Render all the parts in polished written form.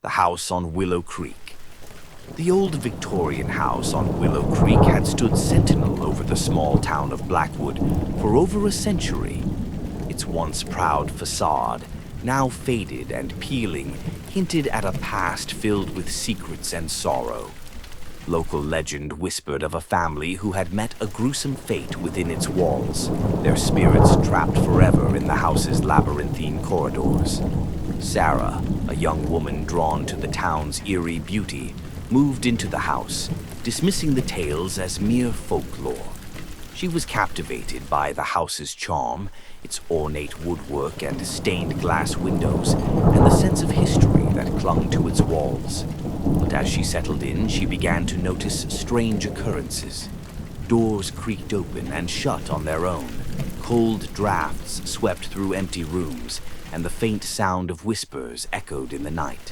the house on Willow Creek. The old Victorian house on Willow Creek had stood sentinel over the small town of Blackwood for over a century. Its once proud façade, now faded and peeling, hinted at a past filled with secrets and sorrow. Local legend whispered of a family who had met a gruesome fate within its walls, their spirits trapped forever in the house's labyrinthine corridors. Sarah, a young woman drawn to the town's eerie beauty, moved into the house, dismissing the tales as mere folklore. She was captivated by the house's charm, its ornate woodwork and stained glass windows, and the sense of history that clung to its walls. But as she settled in, she began to notice strange occurrences. Doors creaked open and shut on their own. Cold drafts swept through empty rooms, and the faint sound of whispers echoed in the night.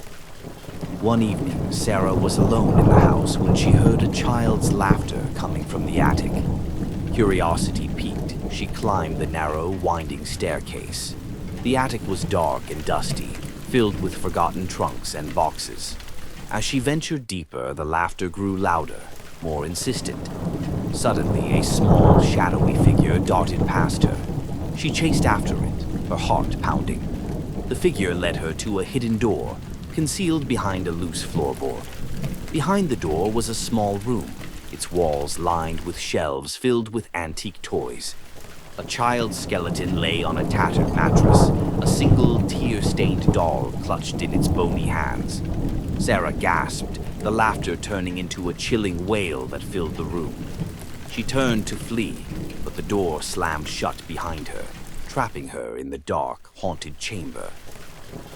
One evening, Sarah was alone in the house when she heard a child's laughter coming from the attic. Curiosity piqued, she climbed the narrow, winding staircase. The attic was dark and dusty, filled with forgotten trunks and boxes. As she ventured deeper, the laughter grew louder, more insistent. Suddenly, a small, shadowy figure darted past her. She chased after it, her heart pounding. The figure led her to a hidden door, concealed behind a loose floorboard. Behind the door was a small room, its walls lined with shelves filled with antique toys. A child's skeleton lay on a tattered mattress, a single tear-stained doll clutched in its bony hands. Sarah gasped, the laughter turning into a chilling wail that filled the room. She turned to flee, but the door slammed shut behind her, trapping her in the dark, haunted chamber.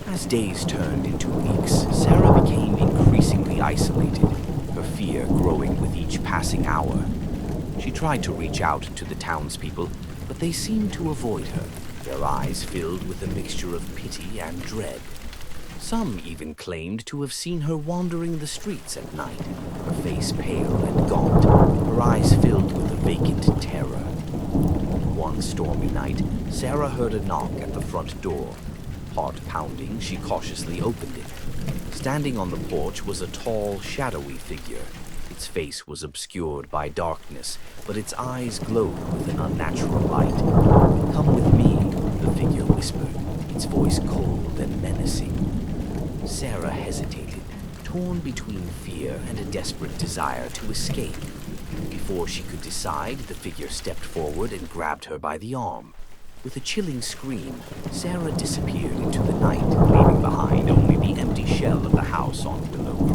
As days turned into weeks, Sarah became increasingly isolated, her fear growing with each passing hour. She tried to reach out to the townspeople, but they seemed to avoid her, their eyes filled with a mixture of pity and dread. Some even claimed to have seen her wandering the streets at night, her face pale and gaunt, her eyes filled with a vacant terror. One stormy night, Sarah heard a knock at the front door. Heart pounding, she cautiously opened it. Standing on the porch was a tall, shadowy figure. Its face was obscured by darkness, but its eyes glowed with an unnatural light. "Come with me," the figure whispered, its voice cold and menacing. Sarah hesitated, torn between fear and a desperate desire to escape. Before she could decide, the figure stepped forward and grabbed her by the arm. With a chilling scream, Sarah disappeared into the night, leaving behind only the empty shell of the house on Willow Creek.